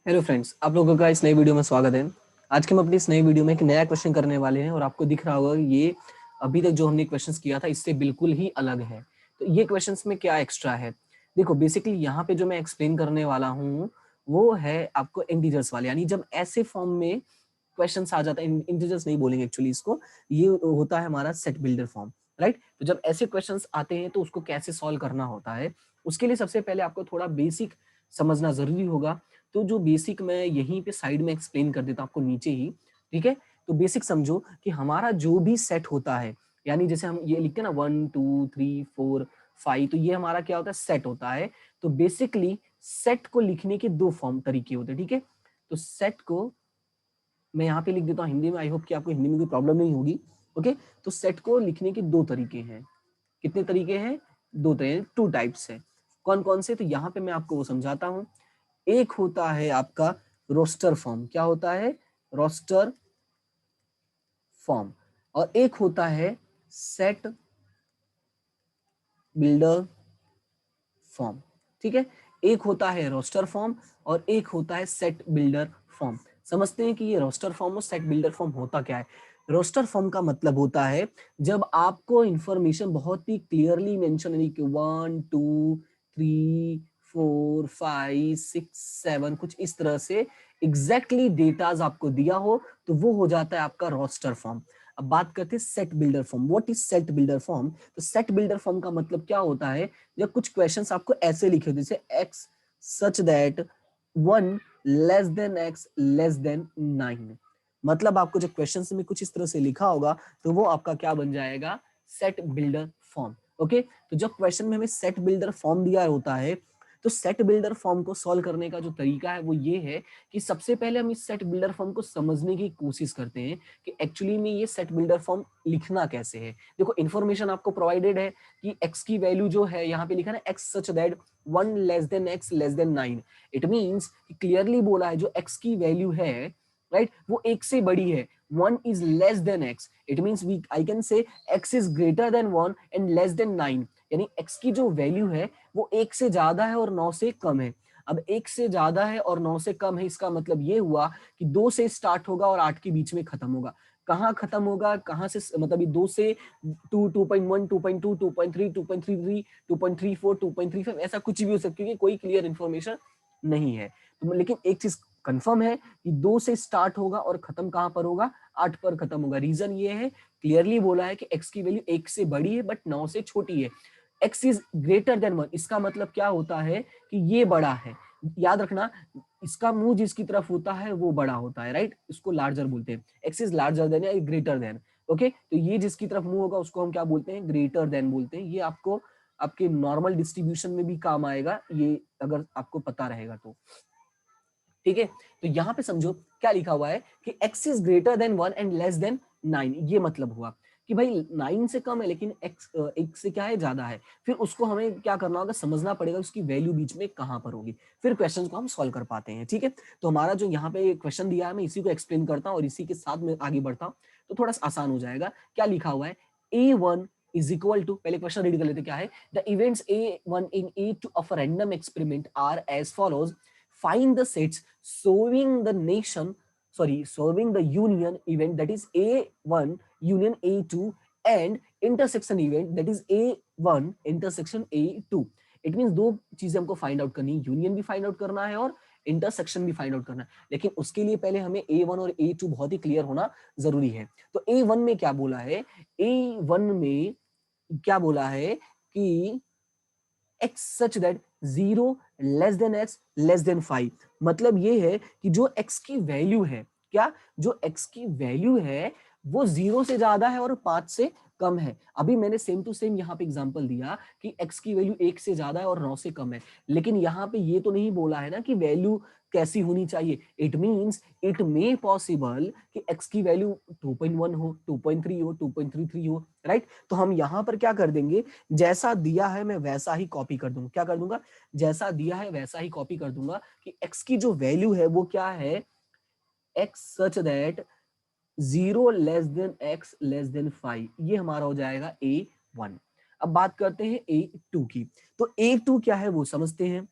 Hello friends, आप लोगों का इस नई वीडियो में स्वागत है। आज के हम अपनी इस नई वीडियो में एक नया क्वेश्चन करने वाले हैं और आपको दिख रहा होगा ये अभी तक जो हमने क्वेश्चंस किया था इससे बिल्कुल ही अलग है। तो ये क्वेश्चंस में क्या एक्स्ट्रा है, देखो बेसिकली यहाँ पे जो मैं एक्सप्लेन करने वाला हूँ वो है आपको इंटीजर्स वाले, यानी जब ऐसे फॉर्म में क्वेश्चंस आ जाता है, इंटीजर्स नहीं बोलेंगे एक्चुअली इसको, ये होता है हमारा सेट बिल्डर फॉर्म, राइट। तो जब ऐसे क्वेश्चंस आते हैं तो उसको कैसे सॉल्व करना होता है, उसके लिए सबसे पहले आपको थोड़ा बेसिक समझना जरूरी होगा। तो जो बेसिक मैं यहीं पे साइड में एक्सप्लेन कर देता हूँ आपको नीचे ही, ठीक है। तो बेसिक समझो कि हमारा जो भी सेट होता है, यानी जैसे हम ये लिखते हैं ना 1 2 3 4 5, तो ये हमारा क्या होता है, सेट होता है। तो बेसिकली सेट को लिखने के दो फॉर्म तरीके होते हैं, ठीक है। तो सेट को मैं यहाँ पे लिख देता हूँ हिंदी में, आई होप कि आपको हिंदी में कोई प्रॉब्लम नहीं होगी। ओके, तो सेट को लिखने के दो तरीके हैं। कितने तरीके हैं? दो तरीके, टू टाइप्स है। कौन कौन से? तो यहाँ पे मैं आपको वो समझाता हूँ। एक होता है आपका रोस्टर फॉर्म, क्या होता है? Roster form. और एक होता है सेट बिल्डर फॉर्म, ठीक है। एक होता है रोस्टर फॉर्म और एक होता है सेट बिल्डर फॉर्म। समझते हैं कि ये रोस्टर फॉर्म और सेट बिल्डर फॉर्म होता क्या है। रोस्टर फॉर्म का मतलब होता है जब आपको इंफॉर्मेशन बहुत ही क्लियरली मेंशन, यानी कि 1 2 3 4 5 6 7 कुछ इस तरह से एग्जैक्टली डेटाज आपको दिया हो, तो वो हो जाता है आपका रोस्टर फॉर्म। अब बात करते हैं set builder form. What is set builder form? तो सेट बिल्डर फॉर्म का मतलब क्या होता है, जब कुछ क्वेश्चंस आपको ऐसे लिखे होते जैसे x such that 1 less than x less than 9, मतलब आपको जब क्वेश्चंस में कुछ इस तरह से लिखा होगा तो वो आपका क्या बन जाएगा, सेट बिल्डर फॉर्म। ओके, तो जब क्वेश्चन में हमें सेट बिल्डर फॉर्म दिया होता है, तो सेट बिल्डर फॉर्म को सॉल्व करने का जो तरीका है वो ये है कि सबसे पहले हम इस सेट बिल्डर फॉर्म को समझने की कोशिश करते हैं कि एक्चुअली में ये सेट बिल्डर फॉर्म लिखना कैसे है। देखो इन्फॉर्मेशन आपको प्रोवाइडेड है कि x की वैल्यू जो है यहाँ पे लिखा है x such that 1 less than x less than 9। It means clearly बोला है जो x की वैल्यू है, राइट, वो एक से बड़ी है। 1 is less than x, it means we I can say x is greater than 1 and less than 9, यानी x की जो वैल्यू है वो 1 से ज्यादा है और 9 से कम है। अब 1 से ज्यादा है और 9 से कम है, इसका मतलब ये हुआ कि 2 से स्टार्ट होगा और 8 के बीच में खत्म होगा। कहाँ खत्म होगा, कहाँ से, मतलब 2 से 2, 2.1, 2.2, 2.3, 2.33, 2.34, 2.35, ऐसा कुछ भी हो सकता है क्योंकि कोई क्लियर इंफॉर्मेशन नहीं है। तो लेकिन एक चीज कंफर्म है कि 2 से स्टार्ट होगा और खत्म कहाँ पर होगा, 8 पर खत्म होगा। रीजन ये है, क्लियरली बोला है कि x की वैल्यू 1 से बड़ी है बट 9 से छोटी है। x इज ग्रेटर देन 1, इसका मतलब क्या होता है कि ये बड़ा है। याद रखना, इसका मुंह जिसकी तरफ होता है वो बड़ा होता है, राइट, इसको लार्जर बोलते हैं। एक्स इज लार्जर देन या ग्रेटर देन। ओके, तो ये जिसकी तरफ मुंह होगा उसको हम क्या बोलते हैं, ग्रेटर देन बोलते हैं। ये आपको आपके नॉर्मल डिस्ट्रीब्यूशन में भी काम आएगा ये, अगर आपको पता रहेगा तो, ठीक है। तो यहाँ पे समझो क्या लिखा हुआ है कि x is greater than 1 and less than 9। ये मतलब हुआ कि भाई 9 से कम है लेकिन x 1 से क्या है, ज्यादा है। फिर उसको हमें क्या करना होगा, समझना पड़ेगा उसकी वैल्यू बीच में कहां पर होगी, फिर क्वेश्चन को हम सॉल्व कर पाते हैं, ठीक है। तो हमारा जो यहाँ पे क्वेश्चन दिया है मैं इसी को एक्सप्लेन करता हूँ और इसी के साथ में आगे बढ़ता हूँ तो थोड़ा सा आसान हो जाएगा। क्या लिखा हुआ है, A1 इज इक्वल टू, पहले क्वेश्चन रीड कर लेते क्या है। The events A1 in A2 of a random experiment are as follows. Find the sets showing the nation, sorry, showing the union event that is A1 union A2 and intersection event that is A1 intersection A2। It mean दो चीजें हमको find out करनी है, union भी find out करना है और intersection भी फाइंड आउट करना है। लेकिन उसके लिए पहले हमें A1 और A2 बहुत ही क्लियर होना जरूरी है। तो A1 में क्या बोला है, A1 में क्या बोला है कि x such that 0 less than x less than 5। मतलब ये है कि जो x की वैल्यू है, क्या, जो x की वैल्यू है वो 0 से ज्यादा है और 5 से कम है। अभी मैंने सेम टू सेम यहाँ पे एग्जांपल दिया कि x की वैल्यू 1 से ज्यादा है और 9 से कम है, लेकिन यहाँ पे ये तो नहीं बोला है ना कि वैल्यू कैसी होनी चाहिए। It means it may possible कि x की वैल्यू 2.1 हो, 2.3 हो, 2.33 हो, राइट। तो हम यहाँ पर क्या कर देंगे, जैसा दिया है मैं वैसा ही कॉपी कर दूंगा। क्या कर दूंगा, जैसा दिया है वैसा ही कॉपी कर दूंगा कि x की जो वैल्यू है वो क्या है, x such that 0 less than x less than 5, ये हमारा हो जाएगा A1। अब बात करते हैं A2 की। तो A2 क्या है वो समझते हैं।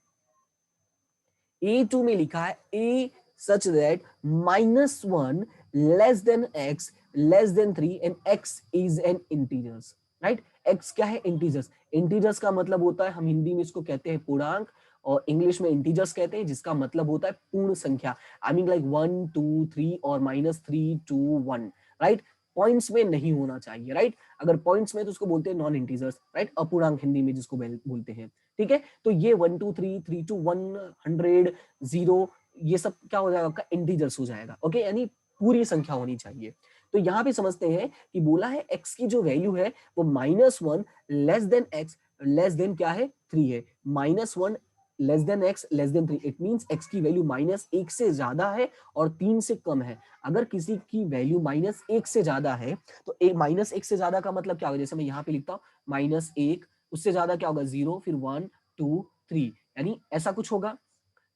A2 में लिखा है a such that -1 less than x less than 3 and x is an integers, right? x क्या है? इंटीजर्स। इंटीजर्स का मतलब होता है, हम हिंदी में इसको कहते हैं पूर्णांक और इंग्लिश में इंटीजर्स कहते हैं, जिसका मतलब होता है पूर्ण संख्या। आई मीन लाइक 1 2 3 और -3 2 1, राइट? पॉइंट्स में नहीं होना चाहिए, राइट? अगर पॉइंट्स में तो उसको बोलते हैं नॉन इंटीजर्स, राइट? अपूर्णांक हिंदी में जिसको बोलते हैं, ठीक है? तो ये 1 2 3 3 2 100 0 ये सब क्या हो जाएगा? आपका इंटीजर्स हो जाएगा, ओके? यानी पूरी संख्या होनी चाहिए। तो यहाँ पे समझते हैं कि बोला है x की जो वैल्यू है वो -1 less than x less then क्या है? 3 है। -1 less than x less then 3, it means x की वैल्यू -1 से ज्यादा है और 3 से कम है। अगर किसी की वैल्यू -1 से ज्यादा है तो -1 से ज्यादा का मतलब क्या होगा? जैसे मैं यहाँ पे लिखता हूँ -1, उससे ज्यादा क्या होगा? 0, फिर 1 2 3, यानी ऐसा कुछ होगा।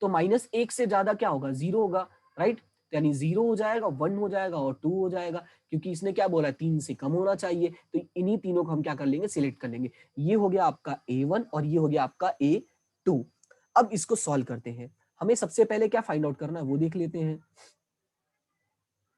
तो -1 से ज्यादा क्या होगा? 0 होगा, राइट? यानी 0 हो जाएगा, 1 हो जाएगा और 2 हो जाएगा, क्योंकि इसने क्या बोला? 3 से कम होना चाहिए। तो इन्हीं तीनों को हम क्या कर लेंगे? सिलेक्ट कर लेंगे। ये हो गया आपका A1 और ये हो गया आपका A2। अब इसको सॉल्व करते हैं। हमें सबसे पहले क्या फाइंड आउट करना है वो देख लेते हैं।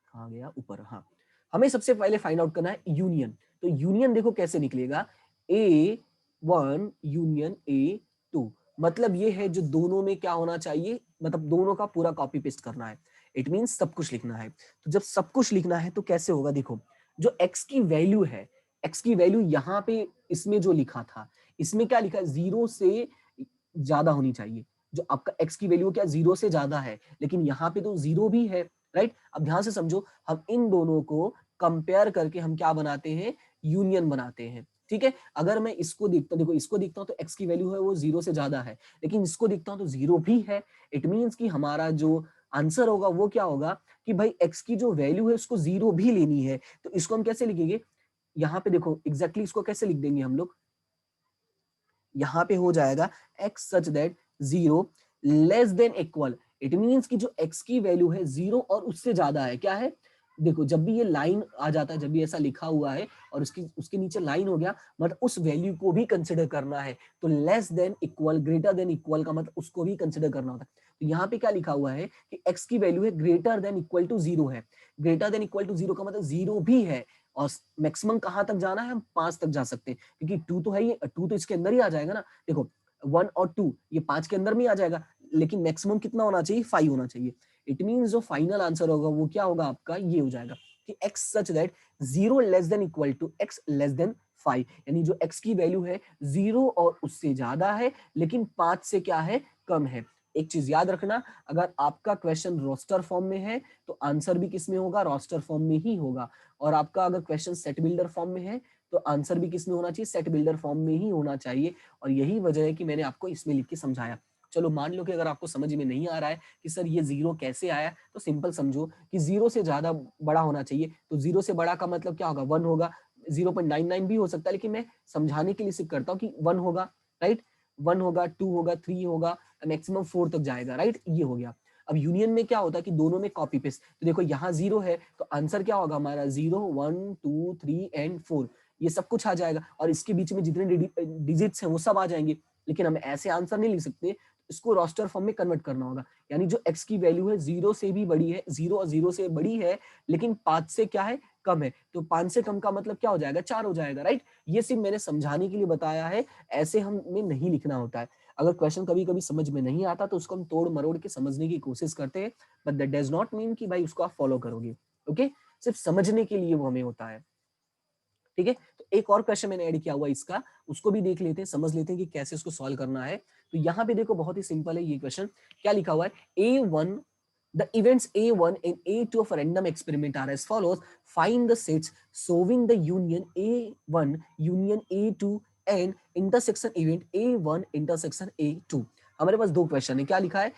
कहाँ गया? ऊपर, हाँ। हमें सबसे पहले फाइंड आउट करना है यूनियन। तो यूनियन देखो कैसे निकलेगा, A1 यूनियन A2, मतलब ये है जो दोनों में क्या होना चाहिए, मतलब दोनों का पूरा कॉपी पेस्ट करना है। इट मींस सब कुछ लिखना है। तो जब सब कुछ लिखना है तो कैसे होगा? देखो, जो x की वैल्यू है, x की वैल्यू यहाँ पे इसमें जो लिखा था, इसमें क्या लिखा है? 0 से ज्यादा होनी चाहिए। जो आपका x की वैल्यू क्या? 0 से ज्यादा है, लेकिन यहाँ पे तो 0 भी है, राइट? अब ध्यान से समझो, हम इन दोनों को कंपेयर करके हम क्या बनाते हैं? यूनियन बनाते हैं, ठीक है? अगर मैं इसको देखता हूँ, देखो इसको देखता हूँ तो x की वैल्यू है वो 0 से ज्यादा है, लेकिन इसको देखता हूँ तो 0 भी है। इट मींस कि हमारा जो आंसर होगा वो क्या होगा कि भाई x की जो वैल्यू है उसको 0 भी लेनी है। तो इसको हम कैसे लिखेंगे? यहाँ पे देखो एग्जैक्टली इसको कैसे लिख देंगे हम लोग? यहाँ पे हो जाएगा x such that 0 less than equal. It means कि जो x की वैल्यू है 0 और उससे ज्यादा है, क्या है? देखो जब भी ये लाइन आ जाता है, जब भी ऐसा लिखा हुआ है और उसके नीचे लाइन हो गया, मतलब उस वैल्यू को भी कंसिडर करना है। तो less than equal, greater than equal का मतलब उसको भी कंसिडर करना होता है। तो यहाँ पे क्या लिखा हुआ है कि x की वैल्यू है ग्रेटर देन इक्वल टू 0 है। ग्रेटर देन इक्वल टू 0 का मतलब 0 भी है, और मैक्सिमम कहां तक जाना है? हम 5 तक जा सकते हैं, क्योंकि 2 तो है ही, 2 तो इसके अंदर ही आ जाएगा ना। देखो 1 और 2 ये 5 के अंदर में आ जाएगा, लेकिन मैक्सिमम कितना होना चाहिए? 5 होना चाहिए। इट मींस जो फाइनल आंसर होगा वो क्या होगा आपका? ये हो जाएगा कि x such that 0 less than equal to x less than 5, यानी जो x की वैल्यू है 0 और उससे ज्यादा है, लेकिन 5 से क्या है? कम है। एक चीज याद रखना, अगर आपका क्वेश्चन रोस्टर फॉर्म में है तो आंसर भी किस में होगा? रोस्टर फॉर्म में ही होगा। और आपका अगर क्वेश्चन सेट बिल्डर फॉर्म में है तो आंसर भी किस में होना चाहिए? सेट बिल्डर फॉर्म में ही होना चाहिए। और यही वजह है कि मैंने आपको इसमें लिख के समझाया। चलो मान लो कि अगर आपको समझ में नहीं आ रहा है कि सर ये 0 कैसे आया, तो सिंपल समझो कि 0 से ज्यादा बड़ा होना चाहिए। तो 0 से बड़ा का मतलब क्या होगा? 1 होगा। 0.99 भी हो सकता है, लेकिन मैं समझाने के लिए सिर्फ करता हूँ कि 1 होगा, राइट? 1 होगा, 2 होगा, 3 होगा, मैक्सिमम 4 तक जाएगा, राइट? ये हो गया। अब यूनियन में क्या होता है कि दोनों में कॉपी पेस्ट। तो देखो यहाँ 0 है तो आंसर क्या होगा हमारा? 0 1 2 3 एंड 4, ये सब कुछ आ जाएगा, और इसके बीच में जितने डिजिट्स हैं वो सब आ जाएंगे। लेकिन हम ऐसे आंसर नहीं लिख सकते, इसको रोस्टर फॉर्म में कन्वर्ट करना होगा। यानी जो x की वैल्यू है 0 से भी बड़ी है, 0 और 0 से बड़ी है, लेकिन 5 से क्या है? कम है। तो 5 से कम का मतलब क्या हो जाएगा? 4 हो जाएगा, राइट? ये सिर्फ मैंने समझाने के लिए बताया है, ऐसे हमें नहीं लिखना होता है। अगर क्वेश्चन कभी कभी समझ में नहीं आता तो उसको हम तोड़ मरोड़ के समझने की कोशिश करते हैं, but that does not mean कि भाई उसको आप फॉलो करोगे, ओके? सिर्फ समझने के लिए वो हमें होता है, ठीक है? तो एक और क्वेश्चन मैंने ऐड किया हुआ इसका, उसको भी देख लेते हैं, समझ लेते हैं कि कैसे इसको सॉल्व करना है। तो यहाँ पे देखो बहुत ही सिंपल है ये क्वेश्चन। क्या लिखा हुआ है? A1 the events A1 and A2 of a random experiment are as follows. Find the sets showing the union A1 union A2 and intersection event A1 intersection A2। हमारे पास दो क्वेश्चन है। क्या लिखा है?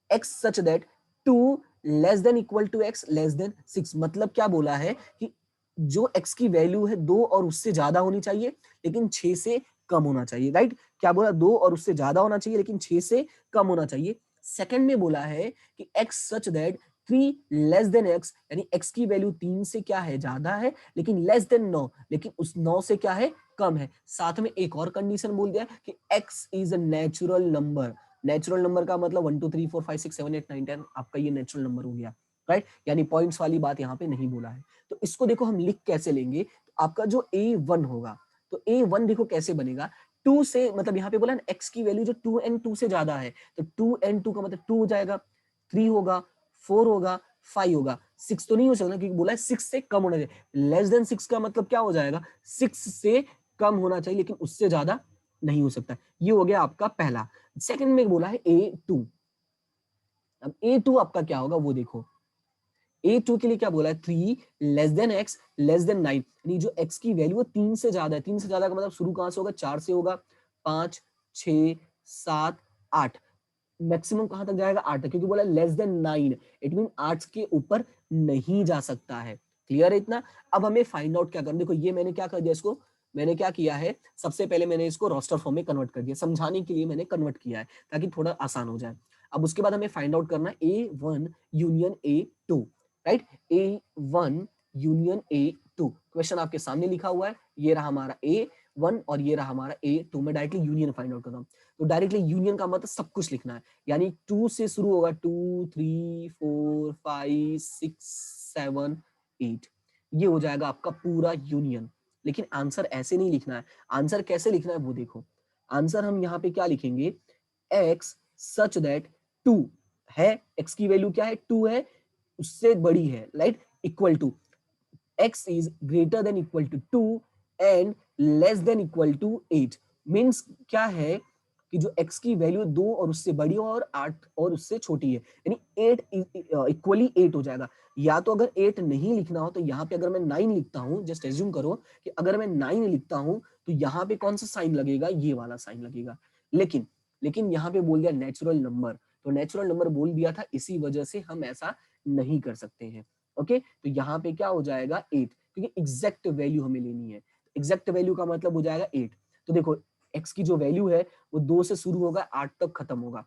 x such that 2 less than equal to x less than 6, मतलब क्या बोला है कि जो x की वैल्यू है 2 और उससे ज्यादा होनी चाहिए, लेकिन 6 से कम होना चाहिए, राइट? क्या बोला? 2 और उससे ज्यादा होना चाहिए, लेकिन 6 से कम होना चाहिए। सेकंड में बोला है कि x such that 3 less than x, यानी x की वैल्यू 3 से क्या है? ज्यादा है, लेकिन लेस देन 9, लेकिन उस 9 से क्या है? कम है। साथ में एक और कंडीशन बोल दिया कि x is a natural number, natural number का मतलब 1 2 3 4 5 6 7 8 9 10 आपका ये नेचुरल नंबर हो गया, राइट? यानी पॉइंट्स वाली बात यहाँ पे नहीं बोला है। तो इसको देखो हम लिख कैसे लेंगे, तो आपका जो A1 होगा, तो A1 देखो कैसे बनेगा, 2 से मतलब यहाँ पे बोला ना x की वैल्यू जो 2 and 2 से ज्यादा है, तो 2 and 2 का मतलब 2 हो जाएगा, 3 होगा, 4 होगा, 5 होगा, 6 तो नहीं हो सकता क्योंकि बोला है 6 से कम होना चाहिए। लेस देन 6 का मतलब क्या हो जाएगा, 6 से कम होना चाहिए लेकिन उससे ज्यादा नहीं हो सकता। ये हो गया आपका पहला। सेकंड में बोला है A2। अब A2 आपका क्या होगा वो देखो, A2 के लिए क्या बोला है, 3 less than x less than 9, यानी जो x की वैल्यू है 3 से ज्यादा है। 3 से ज्यादा का मतलब शुरू कहां से होगा, 4 से होगा, 5 6 7 8, मैक्सिमम कहां तक जाएगा, 8 तक, क्योंकि बोला लेस देन 9, इट मीन 8 के ऊपर नहीं जा सकता है। क्लियर है इतना? अब हमें फाइंड आउट क्या करना, देखो ये मैंने क्या कर दिया, इसको मैंने क्या किया है, सबसे पहले मैंने इसको रोस्टर फॉर्म में कन्वर्ट कर दिया, समझाने के लिए मैंने कन्वर्ट किया है ताकि थोड़ा आसान हो जाए। अब उसके बाद हमें फाइंड आउट करना है A1 union A2, right? A1 union A2, question आपके सामने लिखा हुआ है, ये रहा हमारा A1 और ये रहा हमारा A2। मैं डायरेक्टली यूनियन फाइंड आउट करता हूँ, तो डायरेक्टली यूनियन का मतलब सब कुछ लिखना है, यानी 2 से शुरू होगा, 2 3 4 5 6 7 8, ये हो जाएगा आपका पूरा यूनियन। लेकिन आंसर ऐसे नहीं लिखना है, आंसर कैसे लिखना है वो देखो। आंसर हम यहाँ पे क्या लिखेंगे, x सच दैट 2 है, x की वैल्यू क्या है, 2 है, उससे बड़ी है, right? Equal to x is greater than equal to 2 and less than equal to 8, means क्या है कि जो x की वैल्यू 2 और उससे बड़ी और 8 और उससे छोटी है, यानी 8 इक्वली 8 हो जाएगा। या तो अगर 8 नहीं लिखना हो तो यहाँ पे अगर मैं 9 लिखता हूँ, जस्ट एज्यूम करो कि अगर मैं 9 लिखता हूँ तो यहाँ पे कौन सा साइन लगेगा, ये वाला साइन लगेगा। लेकिन लेकिन यहाँ पे बोल दिया नेचुरल नंबर, तो नेचुरल नंबर बोल दिया था, इसी वजह से हम ऐसा नहीं कर सकते हैं। ओके, तो यहाँ पे क्या हो जाएगा 8, क्योंकि एग्जैक्ट वैल्यू हमें लेनी है। एग्जैक्ट वैल्यू का मतलब हो जाएगा 8। तो देखो x की जो वैल्यू है वो 2 से शुरू होगा, 8 तक खत्म होगा,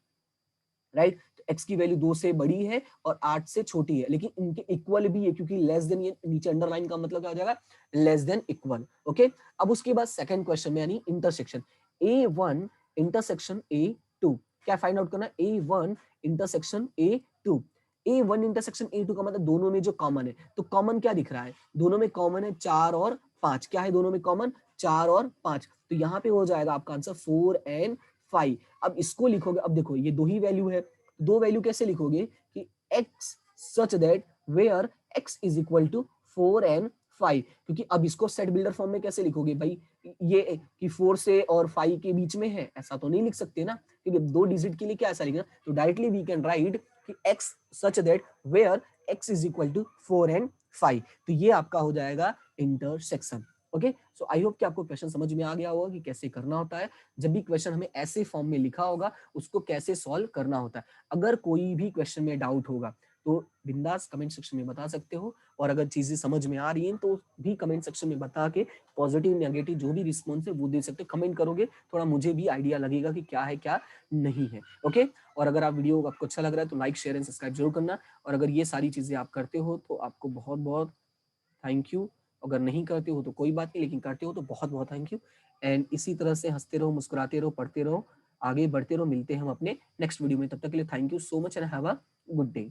राइट? तो x की वैल्यू 2 से बड़ी है और 8 से छोटी है, लेकिन इनके इक्वल भी है, क्योंकि लेस देन, ये नीचे अंडरलाइन का मतलब क्या हो जाएगा, लेस देन इक्वल। ओके, अब उसके बाद सेकंड क्वेश्चन में यानी इंटरसेक्शन A1 इंटरसेक्शन A2, क्या फाइंड आउट करना है, A1 intersection A2। A1 intersection A2 का मतलब दोनों में जो कॉमन है, तो कॉमन क्या दिख रहा है, दोनों में कॉमन है 4 और 5, क्या है दोनों में कॉमन, 4 और 5, तो यहाँ पे हो जाएगा आपका आंसर 4 and 5। अब इसको लिखोगे, अब देखो ये दो ही वैल्यू है, दो वैल्यू कैसे लिखोगे कि x such that where x is equal to 4 and 5, क्योंकि अब इसको सेट बिल्डर फॉर्म में कैसे लिखोगे भाई, ये कि 4 से और 5 के बीच में है, ऐसा तो नहीं लिख सकते ना, क्योंकि दो डिजिट के लिए क्या ऐसा लिखना, तो डायरेक्टली वी कैन राइट कि x such that where x is equal to 4 and 5, तो ये आपका हो जाएगा intersection. Okay, so I hope कि आपको क्वेश्चन समझ में आ गया होगा कि कैसे करना होता है, जब भी क्वेश्चन हमें ऐसे फॉर्म में लिखा होगा उसको कैसे सॉल्व करना होता है। अगर कोई भी क्वेश्चन में डाउट होगा तो बिंदास कमेंट सेक्शन में बता सकते हो, और अगर चीजें समझ में आ रही हैं तो भी कमेंट सेक्शन में बता के पॉजिटिव नेगेटिव जो भी रिस्पॉन्स है वो दे सकते हो। कमेंट करोगे थोड़ा मुझे भी आइडिया लगेगा कि क्या है क्या नहीं है। ओके, और अगर आप वीडियो आपको अच्छा लग रहा है तो लाइक शेयर एंड सब्सक्राइब जरूर करना, और अगर ये सारी चीजें आप करते हो तो आपको बहुत बहुत थैंक यू। अगर नहीं करते हो तो कोई बात नहीं, लेकिन करते हो तो बहुत बहुत थैंक यू। एंड इसी तरह से हंसते रहो, मुस्कुराते रहो, पढ़ते रहो, आगे बढ़ते रहो। मिलते हैं हम अपने नेक्स्ट वीडियो में, तब तक के लिए thank you so much and have a good day.